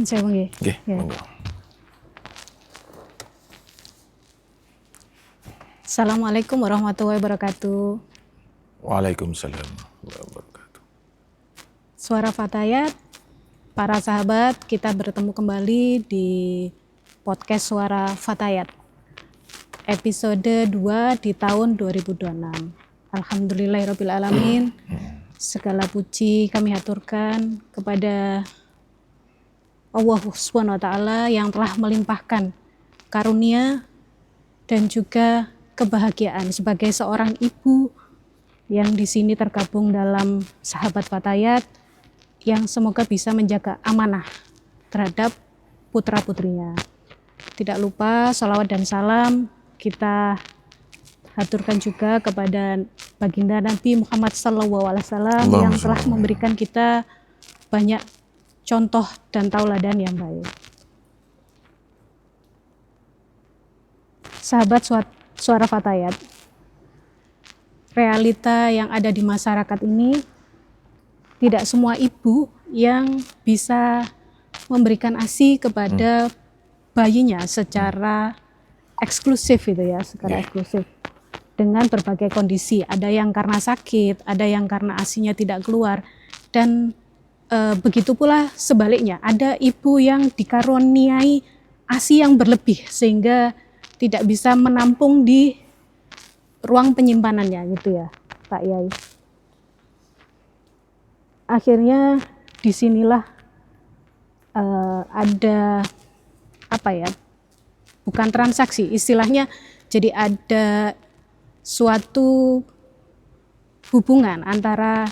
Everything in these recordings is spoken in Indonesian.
Saya nggih. Nggih, Ya. monggo. Assalamualaikum warahmatullahi wabarakatuh. Waalaikumsalam warahmatullahi wabarakatuh. Suara Fatayat, para sahabat, kita bertemu kembali di podcast Suara Fatayat. Episode 2 di tahun 2026. Alhamdulillahirabbil alamin. Segala puji kami haturkan kepada Allah Subhanahu wa taala yang telah melimpahkan karunia dan juga kebahagiaan sebagai seorang ibu yang di sini tergabung dalam sahabat Fatayat yang semoga bisa menjaga amanah terhadap putra-putrinya. Tidak lupa salawat dan salam kita haturkan juga kepada baginda Nabi Muhammad SAW yang telah memberikan kita banyak contoh dan tauladan yang baik. Sahabat Suara Fatayat, realita yang ada di masyarakat ini tidak semua ibu yang bisa memberikan ASI kepada bayinya secara eksklusif gitu ya, secara eksklusif dengan berbagai kondisi. Ada yang karena sakit, ada yang karena ASInya tidak keluar, dan begitu pula sebaliknya, ada ibu yang dikaruniai ASI yang berlebih sehingga tidak bisa menampung di ruang penyimpanannya gitu ya, Pak Yai. Akhirnya disinilah ada apa ya, bukan transaksi, istilahnya jadi ada suatu hubungan antara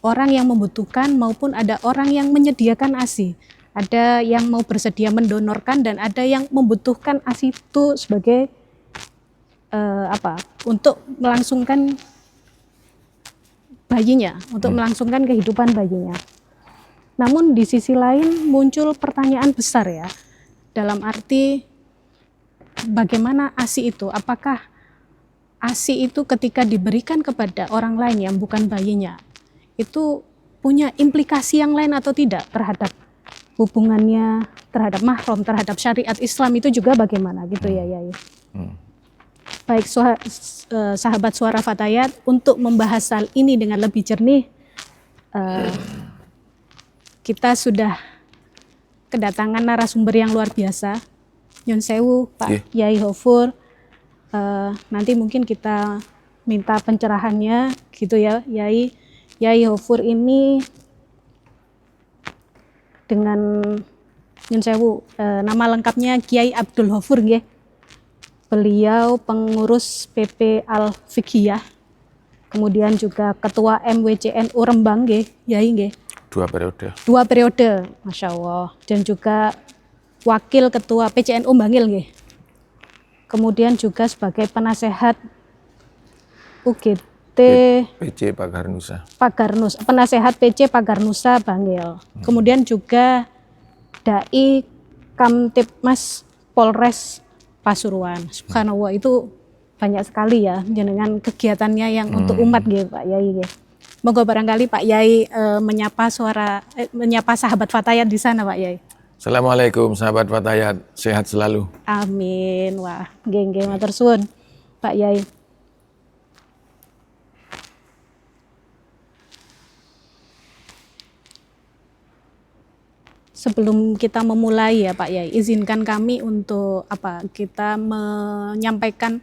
orang yang membutuhkan maupun ada orang yang menyediakan ASI. Ada yang mau bersedia mendonorkan dan ada yang membutuhkan ASI itu sebagai untuk melangsungkan bayinya, untuk melangsungkan kehidupan bayinya. Namun di sisi lain muncul pertanyaan besar ya, dalam arti bagaimana ASI itu? Apakah ASI itu ketika diberikan kepada orang lain yang bukan bayinya, itu punya implikasi yang lain atau tidak terhadap hubungannya terhadap mahram, terhadap syariat Islam itu juga bagaimana gitu ya Yai. Baik sahabat Suara Fatayat, untuk membahas hal ini dengan lebih jernih, kita sudah kedatangan narasumber yang luar biasa. Nyun sewu Pak Yai Hofur. Nanti mungkin kita minta pencerahannya gitu ya Yai. Yai Hofur ini dengan Nyun sewu, nama lengkapnya Kiai Abdul Hofur nggih. Beliau pengurus PP Al-Fiqhiyah, kemudian juga ketua MWCNU Rembang nggih, Yai nggih. 2 periode. 2 periode, Masya Allah. Dan juga wakil ketua PCNU Bangil nggih. Kemudian juga sebagai penasehat UGT PC Pagarnusa. Penasehat PC Pagarnusa Bangil. Kemudian juga Dai Kamtipmas Polres Pasuruan. Subhanallah, itu banyak sekali ya dengan kegiatannya yang untuk umat gitu Pak Yai. Moga barangkali Pak Yai menyapa sahabat Fatayat di sana Pak Yai. Assalamualaikum sahabat Fatayat, sehat selalu. Amin. Wah, nggih matur suwun Pak Yai. Sebelum kita memulai ya Pak Yai, izinkan kami untuk kita menyampaikan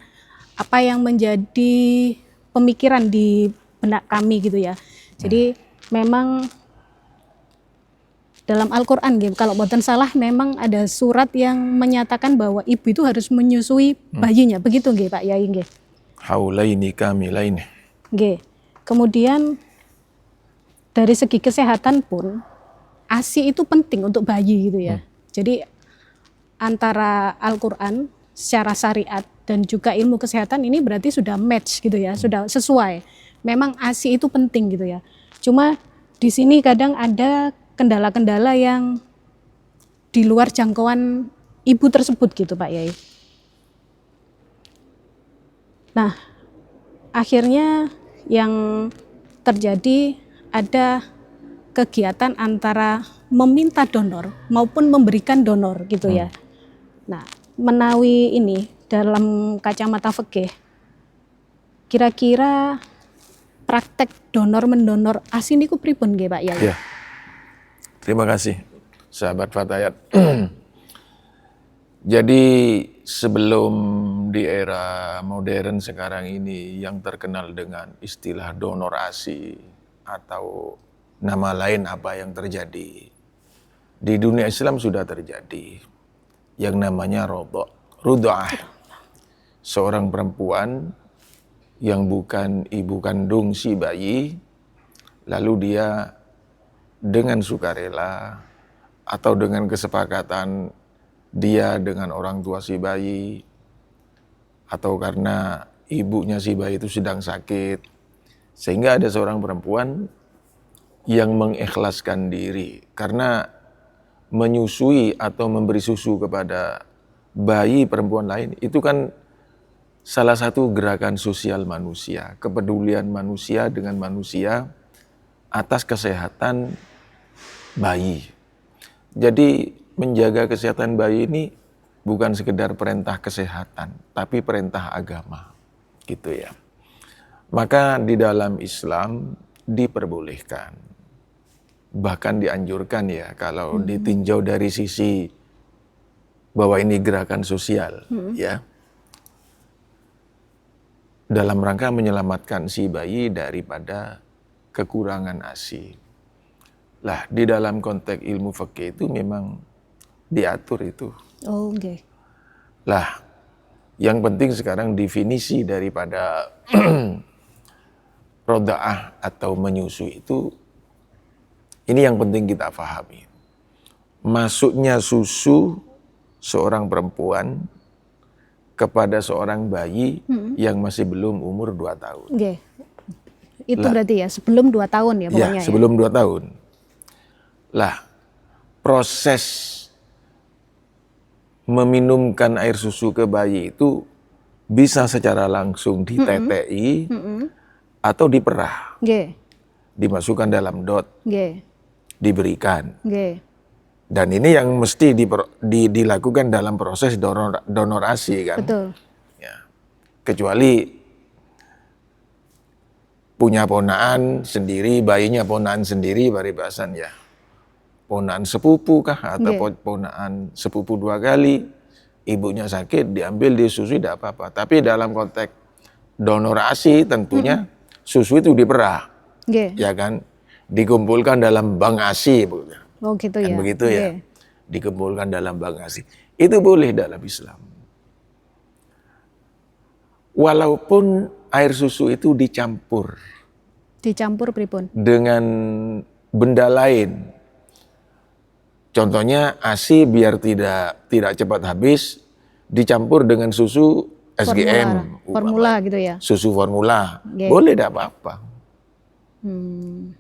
apa yang menjadi pemikiran di benak kami gitu ya. Jadi memang dalam Al-Quran gitu, kalau boten salah memang ada surat yang menyatakan bahwa ibu itu harus menyusui bayinya, begitu nggih Pak Yai nggih? Haulaini kamilaini. Nggih. Kemudian dari segi kesehatan pun ASI itu penting untuk bayi gitu ya. Jadi antara Al-Quran secara syariat dan juga ilmu kesehatan ini berarti sudah match gitu ya, sudah sesuai. Memang ASI itu penting gitu ya. Cuma di sini kadang ada kendala-kendala yang di luar jangkauan ibu tersebut gitu Pak Yai. Nah, akhirnya yang terjadi ada kegiatan antara meminta donor maupun memberikan donor gitu ya. Nah, menawi ini dalam kacamata fikih, kira-kira praktek donor mendonor ASI niku pripun nggih Pak Yai? Ya, terima kasih sahabat Fatayat. Jadi sebelum di era modern sekarang ini yang terkenal dengan istilah donor ASI atau nama lain apa yang terjadi, di dunia Islam sudah terjadi yang namanya rudoah. Seorang perempuan yang bukan ibu kandung si bayi, lalu dia dengan sukarela atau dengan kesepakatan dia dengan orang tua si bayi, atau karena ibunya si bayi itu sedang sakit, sehingga ada seorang perempuan yang mengikhlaskan diri karena menyusui atau memberi susu kepada bayi perempuan lain, itu kan salah satu gerakan sosial manusia, kepedulian manusia dengan manusia atas kesehatan bayi. Jadi menjaga kesehatan bayi ini bukan sekedar perintah kesehatan, tapi perintah agama, gitu ya. Maka di dalam Islam diperbolehkan, bahkan dianjurkan ya, kalau ditinjau dari sisi bahwa ini gerakan sosial, ya, dalam rangka menyelamatkan si bayi daripada kekurangan ASI. Lah, di dalam konteks ilmu fikih itu memang diatur itu. Oh, oke. Lah, yang penting sekarang definisi daripada rodaah atau menyusui itu, ini yang penting kita pahami. Masuknya susu seorang perempuan kepada seorang bayi yang masih belum umur 2 tahun. Oke. Itu berarti ya sebelum 2 tahun ya pokoknya Ya, sebelum 2 tahun. Lah, proses meminumkan air susu ke bayi itu bisa secara langsung ditetei atau diperah. Nggih. Dimasukkan dalam dot, Nggih. diberikan. Nggih. Dan ini yang mesti dilakukan dalam proses donor ASI kan. Betul. Ya. Kecuali punya ponaan sendiri, bayinya ponaan sendiri, paribasan ya. Ponaan sepupu kah atau ponaan sepupu 2 kali, ibunya sakit diambil disusui tidak apa-apa. Tapi dalam konteks donor ASI tentunya susu itu diperah, ya kan, dikumpulkan dalam bank ASI, oh gitu kan ya, begitu ya, dikumpulkan dalam bank ASI. Itu boleh dalam Islam. Walaupun air susu itu dicampur pripun? dengan benda lain. Contohnya ASI biar tidak cepat habis dicampur dengan susu SGM, formula gitu ya. Susu formula, boleh tidak apa-apa.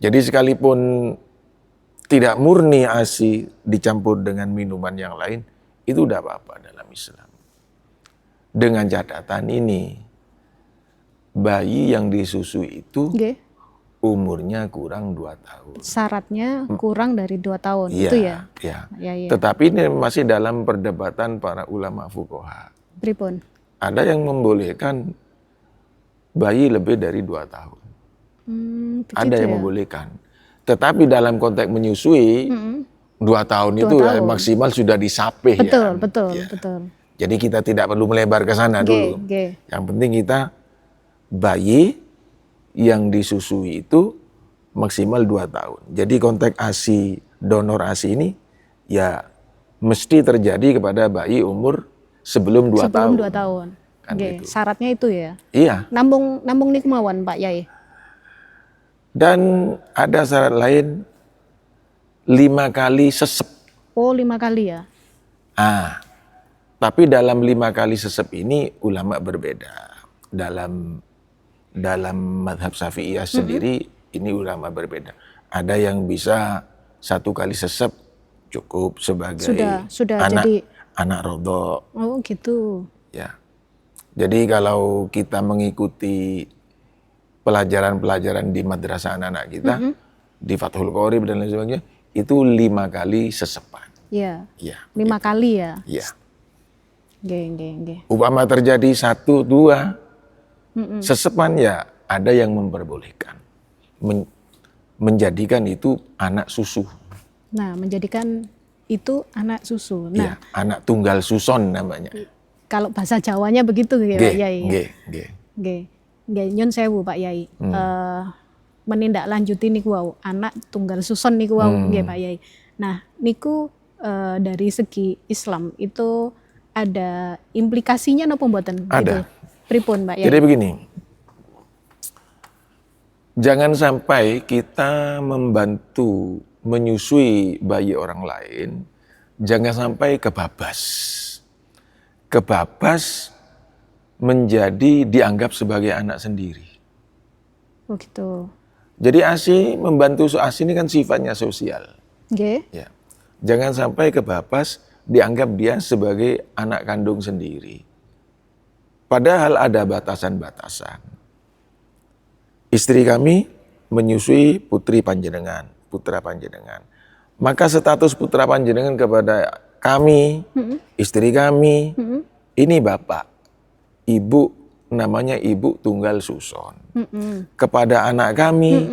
Jadi sekalipun tidak murni ASI dicampur dengan minuman yang lain, itu tidak apa-apa dalam Islam. Dengan catatan ini, bayi yang disusui itu umurnya kurang 2 tahun. Syaratnya kurang dari 2 tahun, ya, itu ya? Ya. Tetapi ini masih dalam perdebatan para ulama fuqaha. Pripun? Ada yang membolehkan bayi lebih dari 2 tahun. Ada yang membolehkan. Tetapi dalam konteks menyusui, 2 tahun itu ya, maksimal sudah disapih. Betul. Jadi kita tidak perlu melebar ke sana dulu. Yang penting kita bayi yang disusui itu maksimal 2 tahun. Jadi konteks ASI, donor ASI ini ya mesti terjadi kepada bayi umur sebelum 2 tahun. Sebelum 2 tahun. Kan gitu. Syaratnya itu ya? Iya. Nambung niku mawon Pak Yai. Dan ada syarat lain, 5 kali sesep. Oh 5 kali ya? Tapi dalam 5 kali sesep ini ulama berbeda. Dalam madhab Syafi'iyah sendiri ini ulama berbeda. Ada yang bisa 1 kali sesep cukup sebagai sudah anak rodok. Oh gitu. Ya. Jadi kalau kita mengikuti pelajaran-pelajaran di madrasah anak-anak kita, di Fathul Qorib dan lain sebagainya, itu 5 kali sesepan. Iya. Ya, 5 kali ya. ya. Nggih. Upama terjadi 1, 2 sesepan, ya ada yang memperbolehkan menjadikan itu anak susu. Nah, menjadikan itu anak susu. Ya, Nah, anak tunggal suson namanya. kalau bahasa Jawanya begitu nggih Pak Yai. Nggih. Nggih, nyun sewu Pak Yai. Menindaklanjuti niku wau, anak tunggal suson niku wau nggih Pak Yai. Nah, niku dari segi Islam itu ada implikasinya napa mboten? Ada. Gitu. Pripun Pak Yai? Jadi begini, jangan sampai kita membantu menyusui bayi orang lain, jangan sampai kebabas. Kebabas menjadi dianggap sebagai anak sendiri. Oh gitu. Jadi ASI membantu ASI ini kan sifatnya sosial. Nggih. Ya. Jangan sampai kebabas dianggap dia sebagai anak kandung sendiri. Padahal ada batasan-batasan. Istri kami menyusui putri panjenengan, putra panjenengan. Maka status putra panjenengan kepada kami, istri kami, ini bapak, ibu, namanya ibu tunggal suson. Kepada anak kami,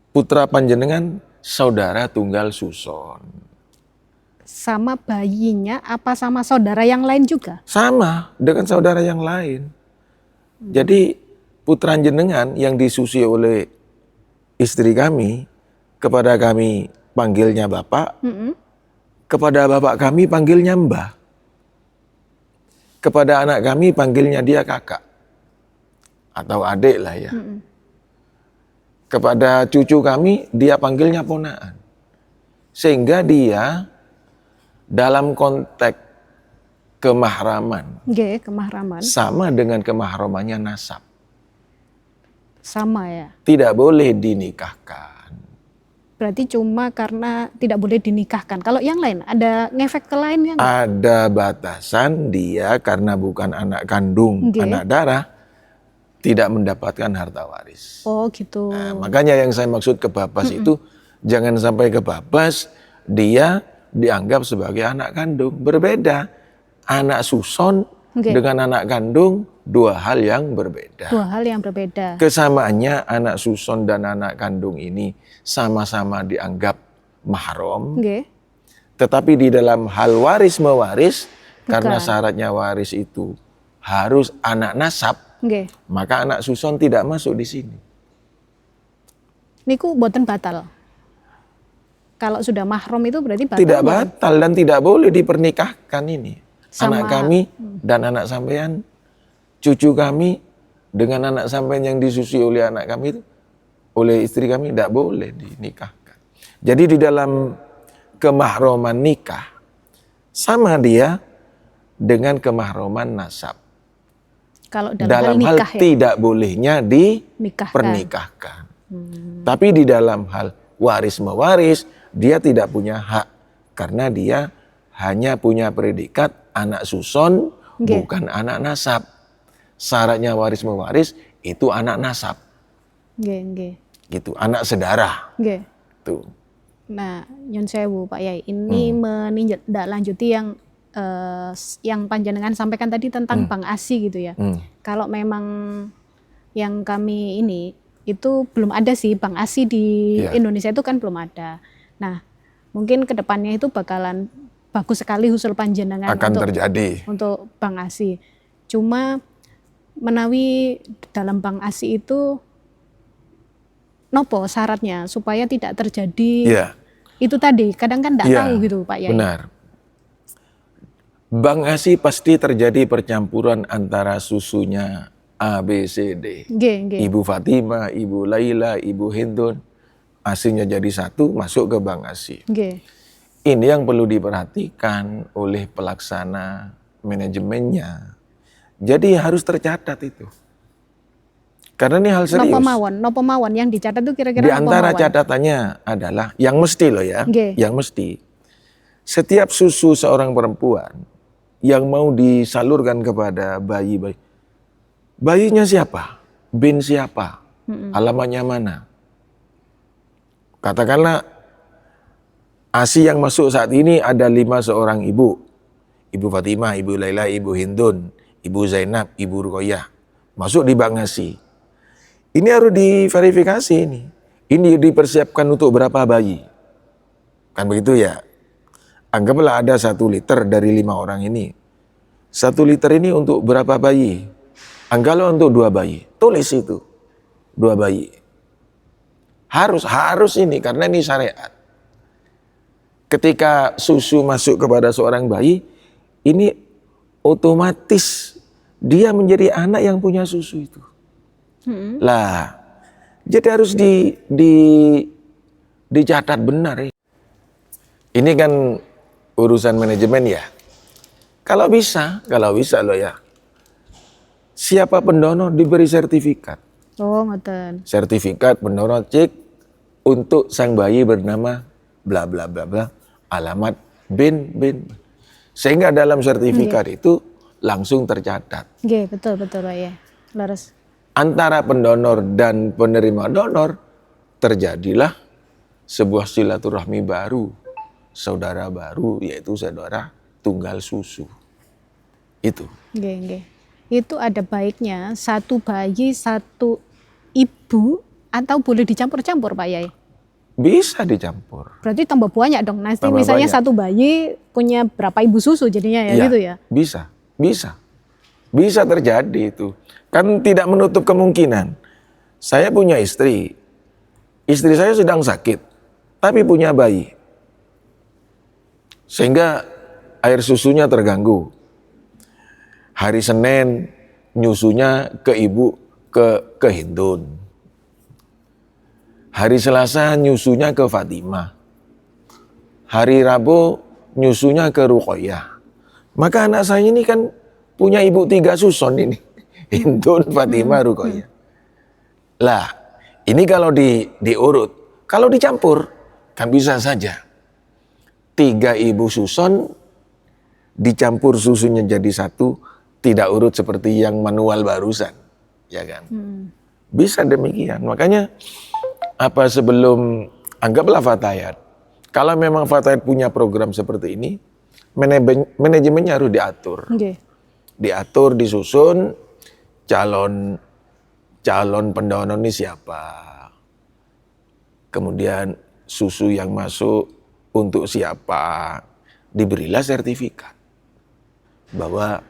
putra panjenengan, saudara tunggal suson. Sama bayinya apa sama saudara yang lain juga? Sama dengan saudara yang lain. Jadi putra jenengan yang disusui oleh istri kami, kepada kami panggilnya bapak, kepada bapak kami panggilnya mbah, kepada anak kami panggilnya dia kakak atau adik lah ya. Kepada cucu kami dia panggilnya ponaan. Sehingga dia dalam konteks kemahraman, kemahraman. sama dengan kemahramannya nasab. Sama ya. Tidak boleh dinikahkan. Berarti cuma karena tidak boleh dinikahkan. Kalau yang lain ada ngefek ke lainnya nggak? Ada batasan, dia karena bukan anak kandung, anak darah, tidak mendapatkan harta waris. Oh gitu. Nah, makanya yang saya maksud kebabas itu, jangan sampai kebabas dia dianggap sebagai anak kandung. Berbeda, anak suson dengan anak kandung, 2 hal yang berbeda. 2 hal yang berbeda. Kesamaannya anak suson dan anak kandung ini sama-sama dianggap mahram. Tetapi di dalam hal waris mewaris, karena syaratnya waris itu harus anak nasab, maka anak suson tidak masuk di sini. Niku boten batal. Kalau sudah mahram itu berarti batal. Tidak batal dan tidak boleh dipernikahkan ini. Sama, anak kami dan anak sampean, cucu kami dengan anak sampean yang disusui oleh anak kami itu, oleh istri kami, tidak boleh dinikahkan. Jadi di dalam kemahroman nikah, sama dia dengan kemahroman nasab. Kalau dalam hal nikah, tidak bolehnya dipernikahkan. Tapi di dalam hal waris mewaris, dia tidak punya hak. Karena dia hanya punya predikat anak suson, bukan anak nasab. Syaratnya waris mewaris itu anak nasab. Gitu, anak sedara. Tuh. Nah, nyun sewu Pak Yai, ini menindaklanjuti yang panjenengan sampaikan tadi tentang Bank ASI gitu ya. Kalau memang yang kami ini itu belum ada sih Bank ASI di Indonesia itu kan belum ada. Nah, mungkin kedepannya itu bakalan bagus sekali usul panjenengan akan terjadi untuk Bank ASI. Cuma menawi dalam Bank ASI itu nopo syaratnya supaya tidak terjadi itu tadi, kadang kan tidak tahu gitu Pak Yai. Benar. Bank ASI pasti terjadi percampuran antara susunya A, B, C, D. Ibu Fatimah, Ibu Laila, Ibu Hindun, ASI-nya jadi satu, masuk ke Bank ASI. Ini yang perlu diperhatikan oleh pelaksana manajemennya. Jadi harus tercatat itu. Karena ini hal serius. Nopo mawon yang dicatat itu kira-kira di antara catatannya adalah, yang mesti loh ya, yang mesti. Setiap susu seorang perempuan yang mau disalurkan kepada bayinya siapa? Bin siapa? Alamatnya mana? Katakanlah ASI yang masuk saat ini ada 5 seorang ibu. Ibu Fatimah, Ibu Laila, Ibu Hindun, Ibu Zainab, Ibu Ruqayyah. Masuk di bank ASI. Ini harus diverifikasi ini. Ini dipersiapkan untuk berapa bayi. Kan begitu ya. Anggaplah ada 1 liter dari 5 orang ini. 1 liter ini untuk berapa bayi? Anggaplah untuk 2 bayi. Tulis itu. 2 bayi. Harus ini karena ini syariat. Ketika susu masuk kepada seorang bayi, ini otomatis dia menjadi anak yang punya susu itu. Lah, jadi harus dicatat benar. Ini kan urusan manajemen ya. Kalau bisa loh ya. Siapa pendonor diberi sertifikat. Oh, ngoten. Sertifikat pendonor cek untuk sang bayi bernama bla bla bla bla, alamat bin. Sehingga dalam sertifikat itu langsung tercatat. Nggih, betul Pak ya. Leres. Antara pendonor dan penerima donor terjadilah sebuah silaturahmi baru, saudara baru, yaitu saudara tunggal susu. Itu. Nggih. Itu ada baiknya 1 bayi 1 ibu atau boleh dicampur-campur Pak Yai? Bisa dicampur. Berarti tambah banyak dong. Nanti Tambah misalnya banyak. 1 bayi punya berapa ibu susu jadinya ya, gitu ya? Bisa terjadi itu. Kan tidak menutup kemungkinan. Saya punya istri. Istri saya sedang sakit, tapi punya bayi. Sehingga air susunya terganggu. Hari Senin nyusunya ke ibu ke Hindun. Hari Selasa nyusunya ke Fatimah. Hari Rabu nyusunya ke Ruqayyah. Maka anak saya ini kan punya ibu 3 suson ini. Hindun, Fatimah, Ruqayyah. Lah, ini kalau diurut, kalau dicampur kan bisa saja. 3 ibu suson dicampur susunya jadi 1, tidak urut seperti yang manual barusan, ya kan? Bisa demikian. Makanya sebelum anggaplah Fatayat, kalau memang Fatayat punya program seperti ini, manajemennya harus diatur. Okay. Diatur, disusun calon pendonor ini siapa. Kemudian susu yang masuk untuk siapa. Diberilah sertifikat bahwa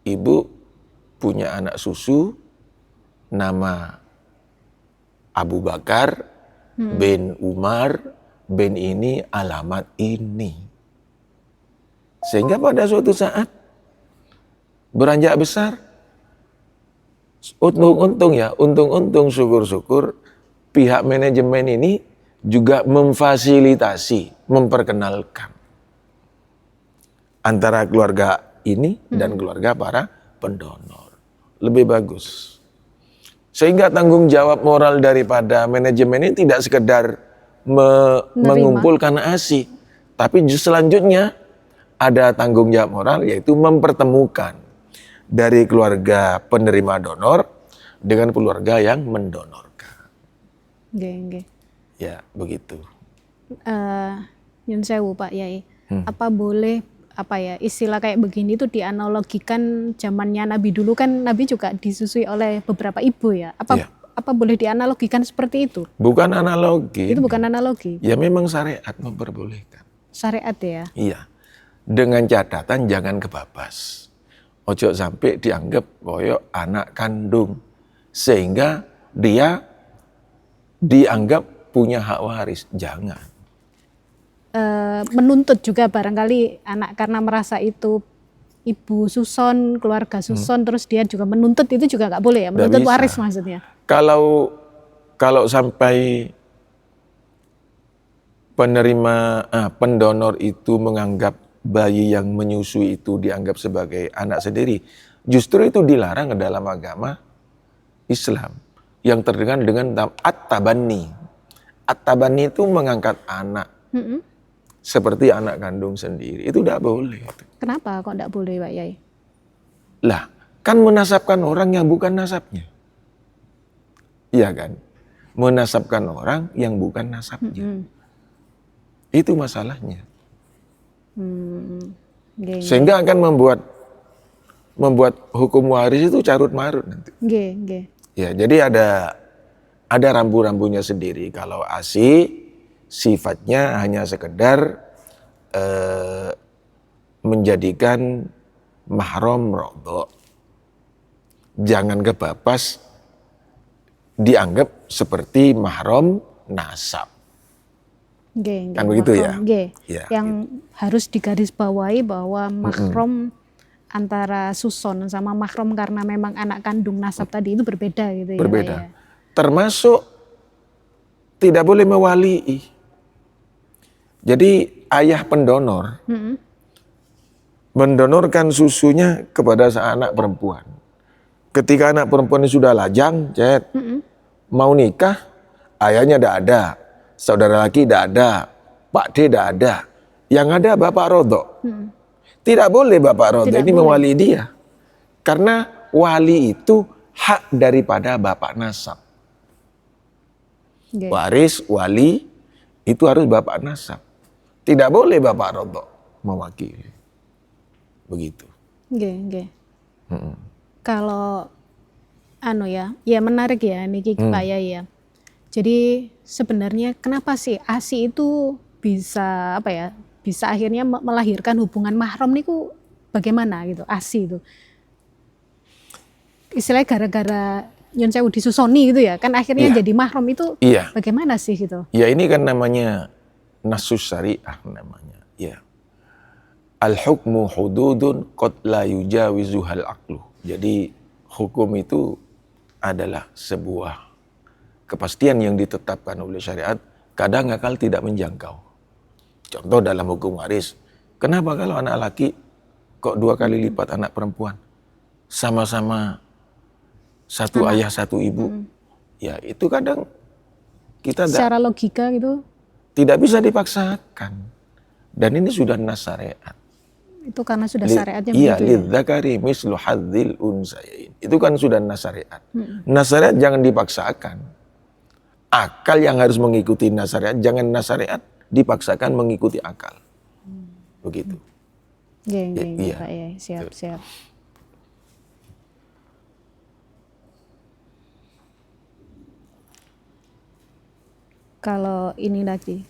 ibu punya anak susu nama Abu Bakar bin Umar bin ini, alamat ini. Sehingga pada suatu saat beranjak besar, untung syukur-syukur pihak manajemen ini juga memfasilitasi, memperkenalkan antara keluarga ini dan keluarga para pendonor. Lebih bagus. Sehingga tanggung jawab moral daripada manajemen ini tidak sekedar mengumpulkan ASI, tapi selanjutnya ada tanggung jawab moral, yaitu mempertemukan dari keluarga penerima donor dengan keluarga yang mendonorkan. Nggih. Ya, begitu. Nyun sewu Pak Yai. Apa boleh istilah kayak begini itu dianalogikan zamannya Nabi dulu, kan Nabi juga disusui oleh beberapa ibu ya. Apa boleh dianalogikan seperti itu? Bukan analogi. Itu bukan analogi. Ya memang syariat memperbolehkan. Syariat ya. Iya. Dengan catatan jangan kebabas. Ojo sampai dianggap koyok anak kandung, sehingga dia dianggap punya hak waris. Jangan. Menuntut juga barangkali anak karena merasa itu ibu suson, keluarga suson, terus dia juga menuntut, itu juga nggak boleh ya, menuntut waris maksudnya. Kalau sampai pendonor itu menganggap bayi yang menyusui itu dianggap sebagai anak sendiri, justru itu dilarang dalam agama Islam yang terdengar dengan at-tabanni. At-tabanni itu mengangkat anak seperti anak kandung sendiri. Itu tidak boleh. Kenapa kok tidak boleh Pak Yai? Lah, kan menasabkan orang yang bukan nasabnya. Iya kan? menasabkan orang yang bukan nasabnya. Itu masalahnya. Nggih. Sehingga akan membuat hukum waris itu carut marut nanti. Nggih. Ya, jadi ada rambu-rambunya sendiri. Kalau ASI sifatnya hanya sekedar menjadikan mahram rodho. Jangan kebapas dianggap seperti mahram nasab. Kan begitu ya? Ya, yang harus digarisbawahi bahwa mahram antara suson sama mahram karena memang anak kandung nasab tadi itu berbeda gitu ya. Berbeda. Pak, ya? Termasuk tidak boleh mewalii. Jadi ayah pendonor mendonorkan susunya kepada anak perempuan. Ketika anak perempuan ini sudah lajang, mau nikah, ayahnya tidak ada, saudara laki tidak ada, Pak D tidak ada. Yang ada Bapak Rodho. Tidak boleh Bapak Rodho ini mewali dia. Karena wali itu hak daripada Bapak nasab. Waris, wali, itu harus Bapak nasab. Tidak boleh Bapak Rodho mewakili. Begitu. Kalau ya menarik ya niki Pak Yai ya. Jadi sebenarnya kenapa sih ASI itu bisa bisa akhirnya melahirkan hubungan mahram niku bagaimana gitu ASI itu. Istilahnya gara-gara nyun sewu disusoni gitu ya. Kan akhirnya jadi mahram itu bagaimana sih gitu. Ya ini kan namanya nasus syariah namanya. Ya. Al-hukmu hududun qad la yujawizuhal aqlu. Jadi hukum itu adalah sebuah kepastian yang ditetapkan oleh syariat, kadang akal tidak menjangkau. Contoh dalam hukum waris, kenapa kalau anak laki kok 2 kali lipat anak perempuan? Sama-sama satu ayah satu ibu. Ya itu kadang kita secara logika gitu tidak bisa dipaksakan. Dan ini sudah nas syariat. Itu karena sudah syariatnya begitu. Iya, lidzakari mislu hadzil unsayain. Itu kan sudah nas syariat. Nas syariat jangan dipaksakan. Akal yang harus mengikuti nas syariat, jangan nas syariat dipaksakan mengikuti akal. Begitu. Iya, Pak ya, siap. Kalau ini lagi,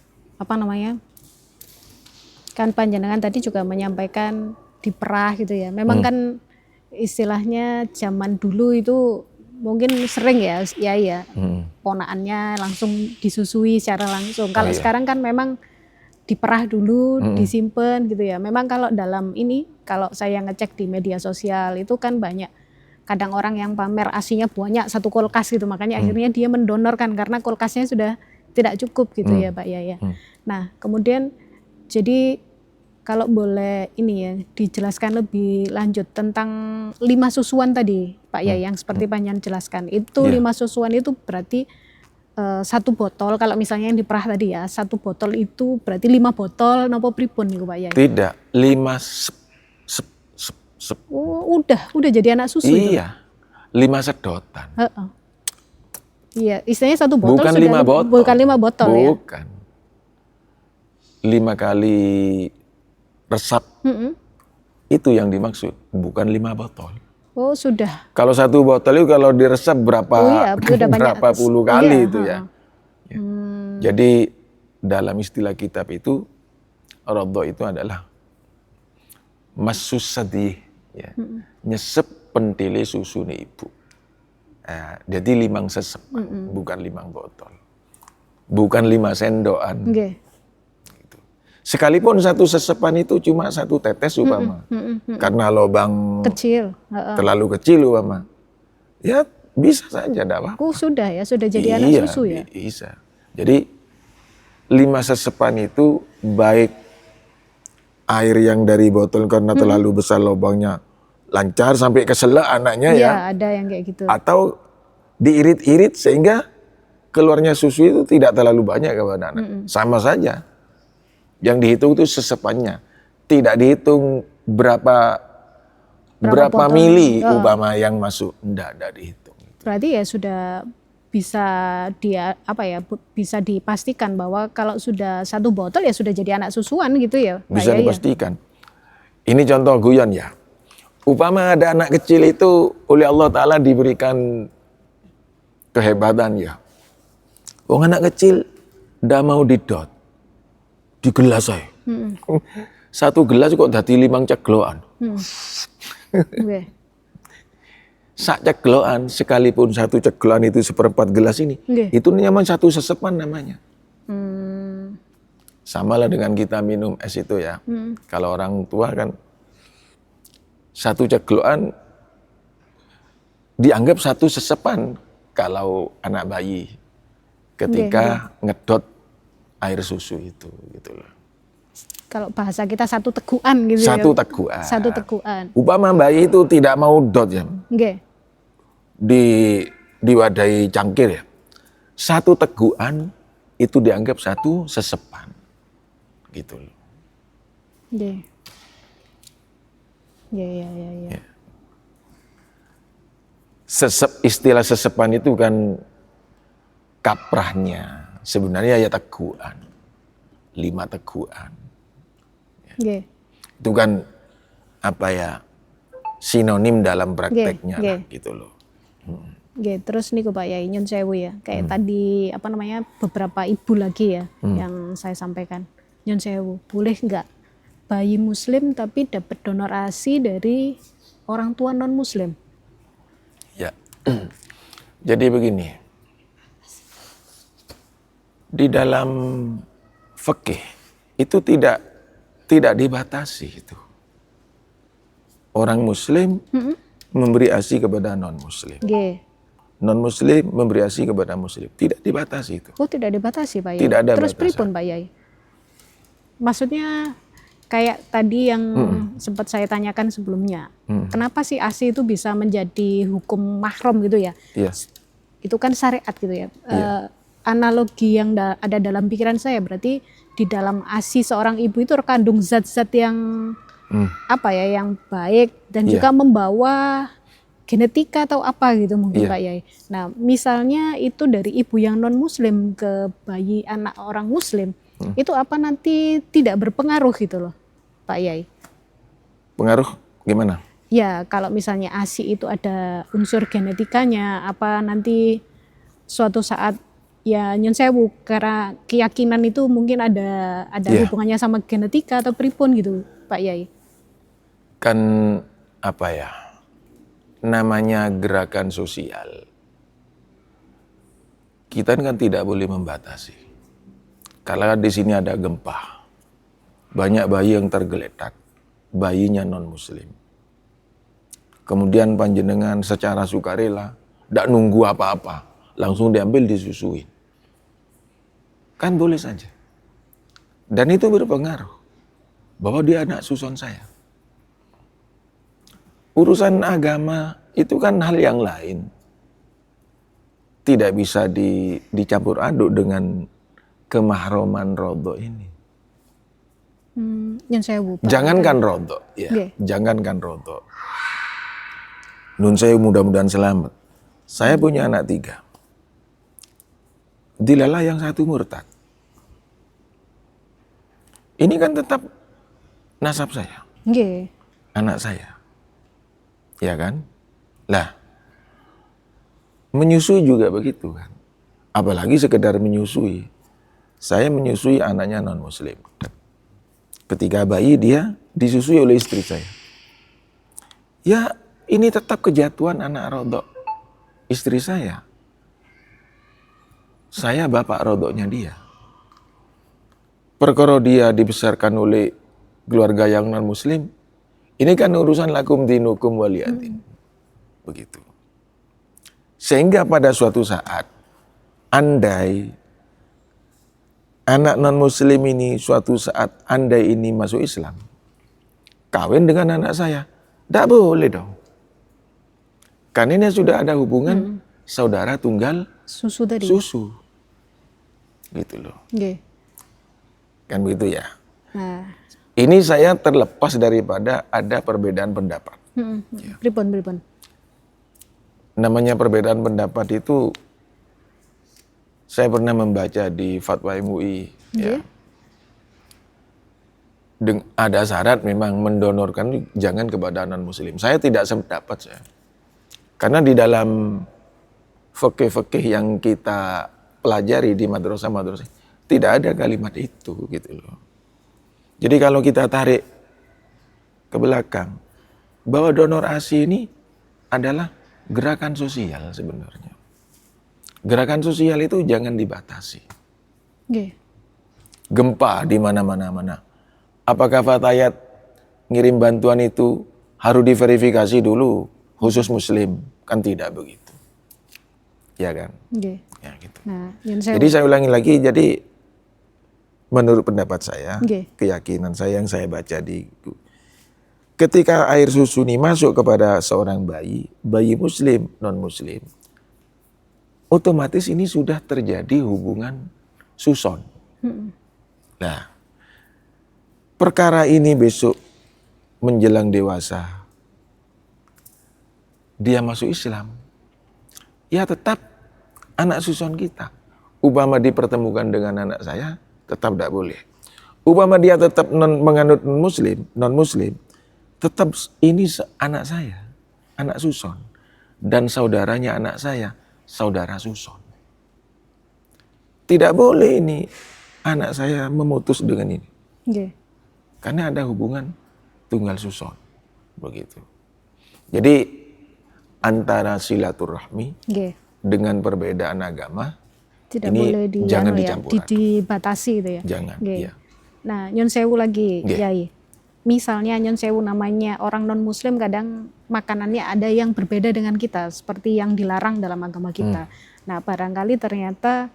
kan panjenengan tadi juga menyampaikan diperah gitu ya. Memang kan istilahnya zaman dulu itu mungkin sering ya, ponaannya langsung disusui secara langsung. Kalau sekarang kan memang diperah dulu, disimpan gitu ya. Memang kalau dalam ini, kalau saya ngecek di media sosial itu kan banyak, kadang orang yang pamer ASInya banyak, 1 kulkas gitu. Makanya akhirnya dia mendonorkan karena kulkasnya sudah tidak cukup gitu ya Pak Yaya. Nah kemudian jadi kalau boleh ini ya dijelaskan lebih lanjut tentang 5 susuan tadi Pak Yaya yang seperti panjenengan jelaskan. Itu 5 susuan itu berarti 1 botol, kalau misalnya yang diperah tadi ya, 1 botol itu berarti 5 botol nopo pripun nih Pak Yaya? Tidak, 5 sep. Oh udah jadi anak susu itu? Iya, 5 sedotan. Iya, istilahnya 1 botol bukan sudah 5 botol. Bukan 5 botol ya? Bukan. 5 kali resap. Itu yang dimaksud, bukan 5 botol. Oh sudah. Kalau 1 botol itu kalau diresap berapa puluh kali itu ya. Jadi dalam istilah kitab itu, rodho itu adalah masus sadih, ya. Nyesep pentile susu nih ibu. Jadi 5 sesep, bukan 5 botol. Bukan 5 sendokan. Gitu. Sekalipun 1 sesepan itu cuma 1 tetes umpama. Karena lubang kecil, terlalu kecil umpama. Ya bisa saja, tidak apa-apa. Sudah jadi anak susu ya? Bisa. Jadi 5 sesepan itu baik air yang dari botol karena terlalu besar lubangnya lancar sampai keselak anaknya ya. Iya, ada yang kayak gitu. Atau diirit-irit sehingga keluarnya susu itu tidak terlalu banyak kepada anak. Sama saja. Yang dihitung itu sesepannya. Tidak dihitung berapa mili umpama yang masuk. Tidak dihitung. Berarti ya sudah bisa bisa dipastikan bahwa kalau sudah 1 botol ya sudah jadi anak susuan gitu ya Pak Bisa Yai ya? dipastikan. Ini contoh guyon ya. Upama ada anak kecil itu oleh Allah Ta'ala diberikan kehebatan ya. Wong anak kecil ndak mau didot. Di gelas saya. Satu gelas kok dadi 5 ceglokan. Oke. Sak ceglokan, sekalipun satu ceglokan itu 1/4 gelas ini, Nggih. itu nyaman satu sesepan namanya. Hmm. Sama lah dengan kita minum es itu ya. Kalau orang tua kan satu ceglokan dianggap satu sesepan kalau anak bayi ketika ngedot air susu itu gitu loh. Kalau bahasa kita 1 tegukan gitu ya. Satu tegukan. 1 tegukan. Upama bayi itu tidak mau dot ya, Nggih. diwadahi cangkir ya. 1 tegukan itu dianggap 1 sesepan. Gitu loh. Nggih. Ya. Istilah sesepan itu kan kaprahnya. Sebenarnya ya tegukan. 5 tegukan. Nggih. Itu kan sinonim dalam prakteknya lah, gitu loh. Nggih, terus niku Pak Yai nyun sewu ya. Kayak tadi beberapa ibu lagi ya yang saya sampaikan. Nyun sewu, boleh nggak bayi muslim tapi dapat donor ASI dari orang tua non muslim? Ya. Jadi begini. Di dalam fikih itu tidak dibatasi itu. Orang muslim memberi ASI kepada non muslim. Nggih. Non muslim memberi ASI kepada muslim. Tidak dibatasi itu. Oh, tidak dibatasi Pak Yai. Tidak ada Terus batasan. pripun Pak Yai? Maksudnya kayak tadi yang sempat saya tanyakan sebelumnya. Kenapa sih ASI itu bisa menjadi hukum mahram gitu ya? Iya. Itu kan syariat gitu ya. Analogi yang ada dalam pikiran saya berarti di dalam ASI seorang ibu itu terkandung zat-zat yang yang baik dan juga membawa genetika atau apa gitu mungkin Pak Yai. Nah, misalnya itu dari ibu yang non muslim ke bayi anak orang muslim, itu apa nanti tidak berpengaruh gitu loh Pak Yai? Pengaruh gimana? Ya, kalau misalnya ASI itu ada unsur genetikanya, apa nanti suatu saat ya nyun sewu karena keyakinan itu mungkin ada hubungannya sama genetika atau pripun gitu Pak Yai. Kan namanya gerakan sosial. Kita kan tidak boleh membatasi. Kalau di sini ada gempa, banyak bayi yang tergeletak, bayinya non muslim. Kemudian panjenengan secara sukarela, tidak nunggu apa-apa, langsung diambil disusuin. Kan boleh saja. Dan itu berpengaruh bahwa dia anak susun saya. Urusan agama itu kan hal yang lain. Tidak bisa dicampur aduk dengan kemahroman rodok ini. Nyun sewu. Jangankan rodok, ya. Jangankan rodok. Nun sewu mudah-mudahan selamat. Saya punya anak 3. Dilalah yang 1 murtad. Ini kan tetap nasab saya. Nggih. Anak saya. Ya kan? Lah, menyusui juga begitu kan. Apalagi sekedar menyusui. Saya menyusui anaknya non muslim. Ketika bayi dia disusui oleh istri saya. Ya, ini tetap kejatuhan anak rodok istri saya. Saya bapak rodoknya dia. Perkara dia dibesarkan oleh keluarga yang non muslim, ini kan urusan lakum dinukum waliyadin. Begitu. Sehingga pada suatu saat, andai anak non muslim ini suatu saat andai ini masuk Islam, kawin dengan anak saya, tidak boleh dong. Karena ini sudah ada hubungan saudara tunggal Susu tadi. susu. Gitu loh. Nggih. Kan begitu ya. Nah, Ini saya terlepas daripada ada perbedaan pendapat. pripun. Namanya perbedaan pendapat itu Saya pernah membaca di Fatwa MUI, ya. Ada syarat memang mendonorkan jangan kepada non-muslim. Saya tidak sependapat saya. Karena di dalam fikih-fikih yang kita pelajari di madrasah-madrasah tidak ada kalimat itu gitu loh. Jadi kalau kita tarik ke belakang, bahwa donor ASI ini adalah gerakan sosial sebenarnya. Gerakan sosial itu jangan dibatasi. Gempa di mana-mana. Apakah Fatayat ngirim bantuan itu harus diverifikasi dulu khusus muslim? Kan tidak begitu. Ya kan? Ya gitu. Nah, jadi saya ulangi lagi, jadi menurut pendapat saya, keyakinan saya yang saya baca di ketika air susu ini masuk kepada seorang bayi muslim, non-muslim, otomatis ini sudah terjadi hubungan suson. Nah, perkara ini besok menjelang dewasa, dia masuk Islam, ya tetap anak suson kita. Umpama dipertemukan dengan anak saya, tetap tidak boleh. Umpama dia tetap menganut non-muslim, tetap ini anak saya, anak suson. Dan saudaranya anak saya, saudara suson. Tidak boleh ini anak saya memutus dengan ini. Karena ada hubungan tunggal suson. Begitu. Jadi antara silaturahmi dengan perbedaan agama tidak ini boleh jangan dicampur. Dibatasi itu ya. Jangan. Ya. Nah, Nyun Sewu lagi, Yai. Misalnya Nyun Sewu namanya orang non-muslim, kadang makanannya ada yang berbeda dengan kita, seperti yang dilarang dalam agama kita. Nah, barangkali ternyata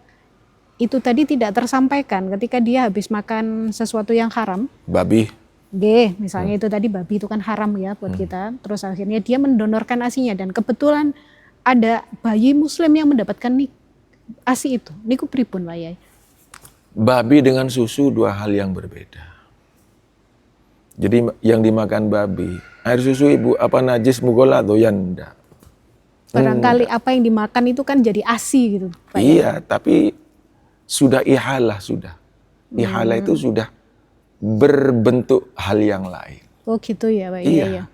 itu tadi tidak tersampaikan ketika dia habis makan sesuatu yang haram. Babi. Misalnya itu tadi babi itu kan haram ya buat kita. Terus akhirnya dia mendonorkan asinya dan kebetulan ada bayi muslim yang mendapatkan asi itu. Niku pripun Pak Yai? Babi dengan susu dua hal yang berbeda. Jadi yang dimakan babi, air susu ibu apa najis mugola doyan enggak. Barangkali apa yang dimakan itu kan jadi asi gitu Pak Yai. Iya, tapi sudah ihalah sudah. Ihalah itu sudah berbentuk hal yang lain. Oh gitu ya Pak. Iya.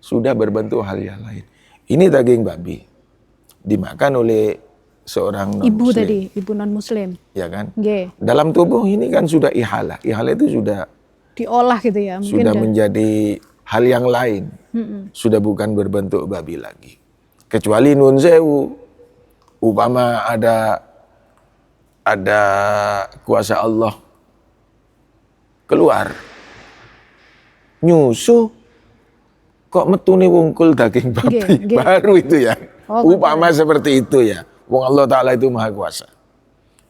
Sudah berbentuk hal yang lain. Ini daging babi dimakan oleh seorang non-muslim. Ibu tadi, ibu non-muslim. Ya kan? Dalam tubuh ini kan sudah ihalah. Ihalah itu sudah diolah gitu ya. Mungkin sudah menjadi hal yang lain. Sudah bukan berbentuk babi lagi. Kecuali Nun Sewu, umpama ada kuasa Allah keluar nyusu kok metune wungkul daging babi. Baru itu ya. Umpama seperti itu ya. Wong Allah Ta'ala itu maha kuasa.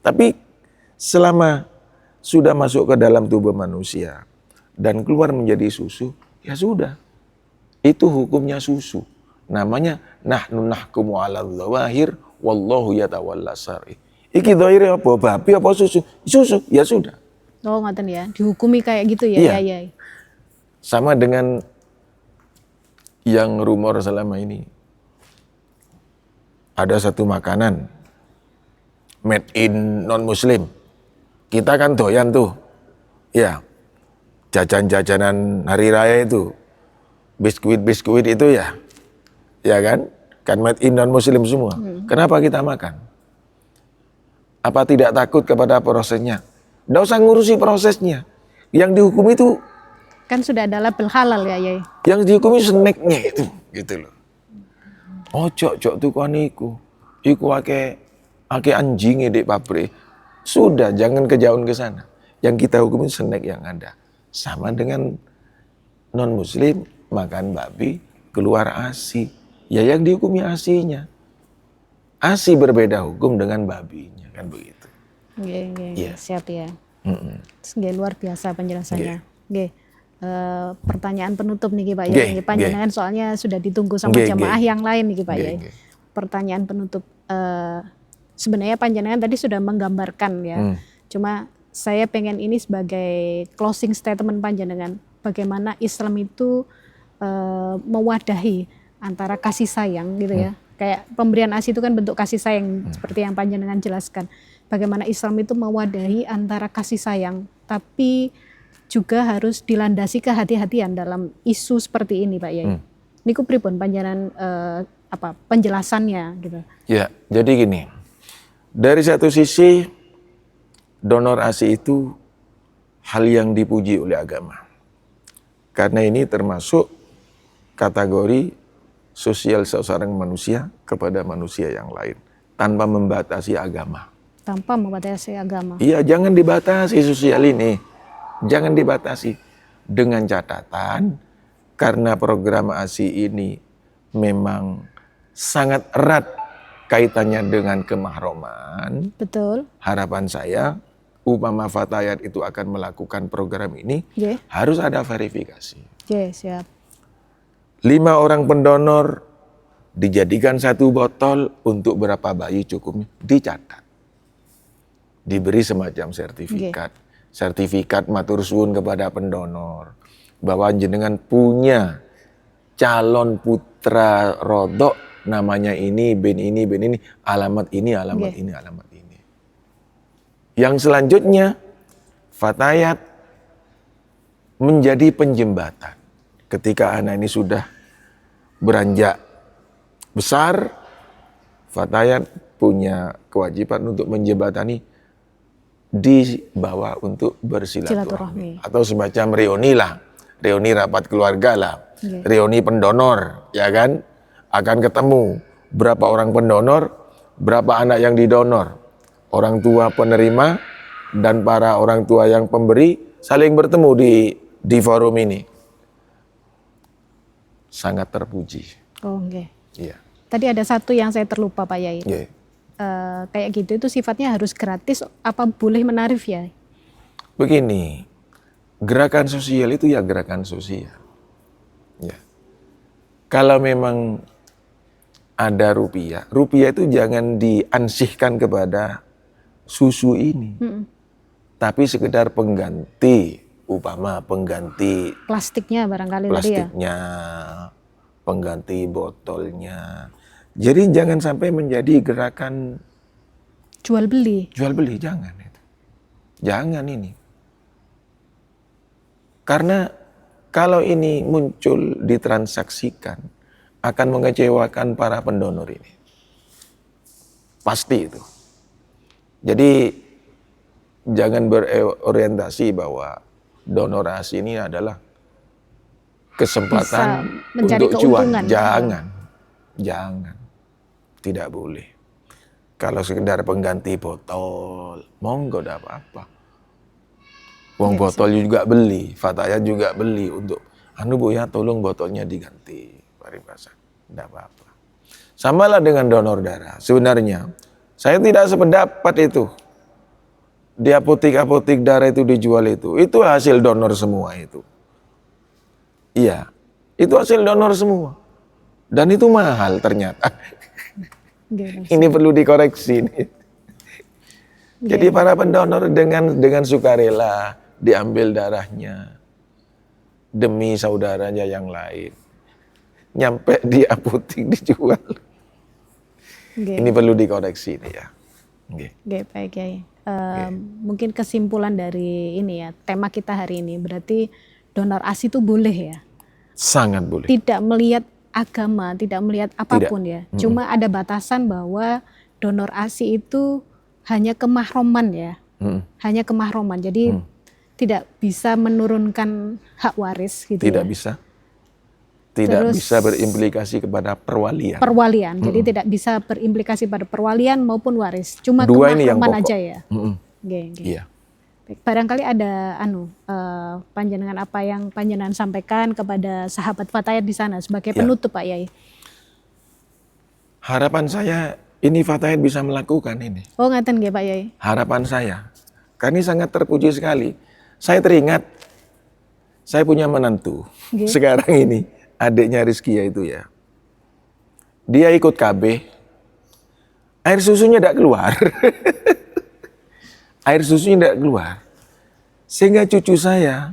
Tapi selama sudah masuk ke dalam tubuh manusia dan keluar menjadi susu, ya sudah. Itu hukumnya susu. Namanya nahnu nahkumu 'alal dzawahir wallahu yatawalla sari. Iki dhahire apa? Babi apa susu? Susu, ya sudah. Oh ngoten ya, dihukumi kayak gitu ya. Iya. Sama dengan yang rumor selama ini. Ada satu makanan made in non-muslim. Kita kan doyan tuh. Ya. Jajan-jajanan hari raya itu. Biskuit-biskuit itu ya. Ya kan? Kan made in non-muslim semua. Kenapa kita makan? Apa tidak takut kepada prosesnya? Nggak usah ngurusi prosesnya. Yang dihukum itu kan sudah ada label halal ya, Yai. Yang dihukumi snacknya itu, gitu loh. Ojo tukuan iku ake anjingnya di pabrik. Sudah, jangan kejauhan ke sana. Yang kita hukumi snack yang ada. Sama dengan non-muslim makan babi keluar asi. Ya yang dihukumi asinya. Asi berbeda hukum dengan babinya, kan begitu. Iya. Siap ya. Luar biasa penjelasannya. Pertanyaan penutup nih Pak Yai. Panjenengan soalnya sudah ditunggu sama jamaah yang lain nih Pak Yai. Pertanyaan penutup. Sebenarnya panjenengan tadi sudah menggambarkan ya. Cuma saya pengen ini sebagai closing statement panjenengan. Bagaimana Islam itu mewadahi antara kasih sayang gitu ya. Kayak pemberian ASI itu kan bentuk kasih sayang seperti yang panjenengan jelaskan. bagaimana Islam itu mewadahi antara kasih sayang, tapi juga harus dilandasi kehati-hatian dalam isu seperti ini, Pak Yai. Niku pripun panjenengan penjelasannya gitu. Ya, jadi gini. Dari satu sisi donor ASI itu hal yang dipuji oleh agama. Karena ini termasuk kategori sosial seorang manusia kepada manusia yang lain tanpa membatasi agama. Tanpa membatasi agama. Iya, jangan dibatasi sosial ini. Jangan dibatasi. Dengan catatan, karena program ASI ini memang sangat erat kaitannya dengan kemahroman. Betul. Harapan saya, umpama Fatayat itu akan melakukan program ini, harus ada verifikasi. Siap. 5 orang pendonor dijadikan 1 botol untuk berapa bayi cukupnya, dicatat. Diberi semacam sertifikat. Sertifikat matur suwun kepada pendonor bahwa jenengan punya calon putra rodok namanya ini, bin ini, alamat ini, alamat ini, alamat ini. Yang selanjutnya Fatayat menjadi penjembatan. Ketika anak ini sudah beranjak besar, Fatayat punya kewajiban untuk menjembatani dibawa untuk bersilaturahmi atau semacam reuni lah, reuni rapat keluarga lah, reuni pendonor, ya kan, akan ketemu berapa orang pendonor, berapa anak yang didonor, orang tua penerima dan para orang tua yang pemberi saling bertemu di forum ini. Sangat terpuji. Iya. Tadi ada satu yang saya terlupa, Pak Yai. Kayak gitu itu sifatnya harus gratis, apa boleh menarif ya? Begini, gerakan sosial itu ya gerakan sosial. Ya. Kalau memang ada rupiah itu jangan diansihkan kepada susu ini. Tapi sekedar pengganti, upama pengganti plastiknya barangkali plastiknya, pengganti botolnya. Jadi jangan sampai menjadi gerakan jual beli. Jual beli, jangan itu. Jangan ini. Karena kalau ini muncul ditransaksikan akan mengecewakan para pendonor ini. Pasti itu. Jadi jangan berorientasi bahwa donor ASI ini adalah kesempatan untuk cuan. Jangan. Tidak boleh. Kalau sekedar pengganti botol, monggo tidak apa-apa. Wong botol juga beli, Fatayat juga beli untuk, Bu ya tolong botolnya diganti. Paribasa, tidak apa-apa. Samalah dengan donor darah. Sebenarnya, saya tidak sependapat itu. Di apotik-apotik darah itu dijual itu hasil donor semua itu. Iya, itu hasil donor semua. Dan itu mahal ternyata. Ini perlu dikoreksi nih. Jadi para pendonor dengan sukarela diambil darahnya demi saudaranya yang lain. Nyampe di apotik dijual. Ini perlu dikoreksi nih ya. Baik Kiai. Mungkin kesimpulan dari ini ya, tema kita hari ini berarti donor ASI itu boleh ya? Sangat boleh. Tidak melihat agama, tidak melihat apapun ya. Cuma ada batasan bahwa donor ASI itu hanya kemahroman ya. Hanya kemahroman. Jadi tidak bisa menurunkan hak waris gitu. Tidak bisa. Tidak bisa berimplikasi kepada perwalian. Jadi tidak bisa berimplikasi pada perwalian maupun waris. Cuma dua ini yang kemahroman pokok aja ya. Iya. Barangkali ada panjenengan apa yang panjenengan sampaikan kepada sahabat Fatayat di sana sebagai penutup Pak Yai. Harapan saya ini Fatayat bisa melakukan ini. Oh ngaten nggih Pak Yai. Harapan saya. Karena ini sangat terpuji sekali. Saya teringat saya punya menantu. Sekarang ini adiknya Rizkia itu ya. Dia ikut KB. Air susunya tidak keluar. Air susunya tidak keluar. Sehingga cucu saya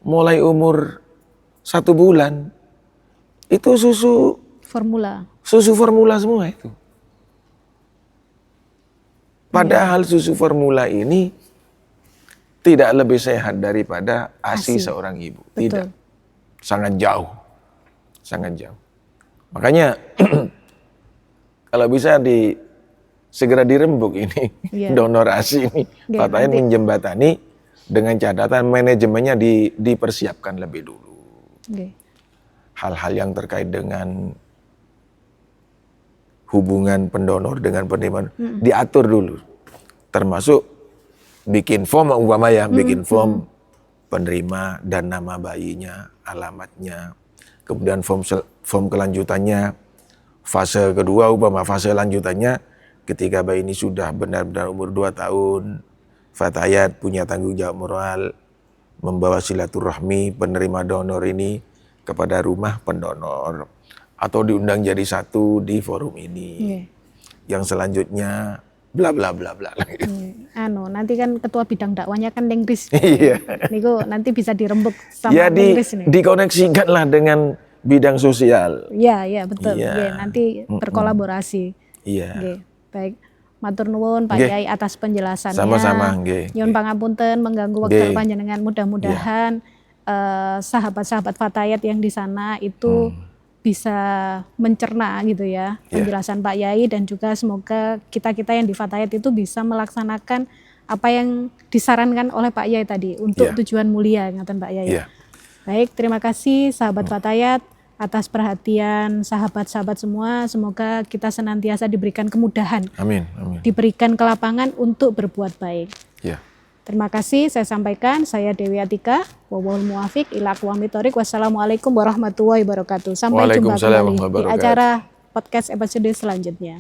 mulai umur 1 bulan itu susu formula semua itu. Padahal susu formula ini tidak lebih sehat daripada ASI seorang ibu. Betul. Tidak. Sangat jauh. Sangat jauh. Makanya kalau bisa segera dirembuk ini donor ASI ini. Pak Tayat menjembatani dengan catatan manajemennya dipersiapkan lebih dulu. Hal-hal yang terkait dengan hubungan pendonor dengan penerima diatur dulu, termasuk bikin form umpamanya, bikin form penerima dan nama bayinya, alamatnya, kemudian form kelanjutannya, fase kedua fase lanjutannya ketika bayi ini sudah benar-benar umur 2 tahun, Pak Tayat punya tanggung jawab moral membawa silaturahmi penerima donor ini kepada rumah pendonor atau diundang jadi satu di forum ini. Yang selanjutnya bla bla bla bla. Nanti kan ketua bidang dakwanya kan Lengris. Iya. Niku nanti bisa dirembuk sama ya, Lengris nih. Dikoneksikanlah dengan bidang sosial. Iya, betul. Nanti berkolaborasi. Iya. Baik. Matur nuwun Pak Yai atas penjelasannya. Sama-sama. Nyuwun pangapunten mengganggu waktu panjenengan. Mudah-mudahan sahabat-sahabat Pak Tayat yang di sana itu bisa mencerna gitu ya penjelasan Pak Yai, dan juga semoga kita-kita yang di Fatayat itu bisa melaksanakan apa yang disarankan oleh Pak Yai tadi untuk tujuan mulia, ngaten Pak Yai. Baik, terima kasih sahabat Fatayat atas perhatian sahabat-sahabat semua. Semoga kita senantiasa diberikan kemudahan. Amin. Diberikan kelapangan untuk berbuat baik. Terima kasih saya sampaikan, saya Dewi Atika, wallahul muwaffiq ila aqwamit thoriq. Wassalamualaikum warahmatullahi wabarakatuh. Sampai jumpa kembali di acara podcast episode selanjutnya.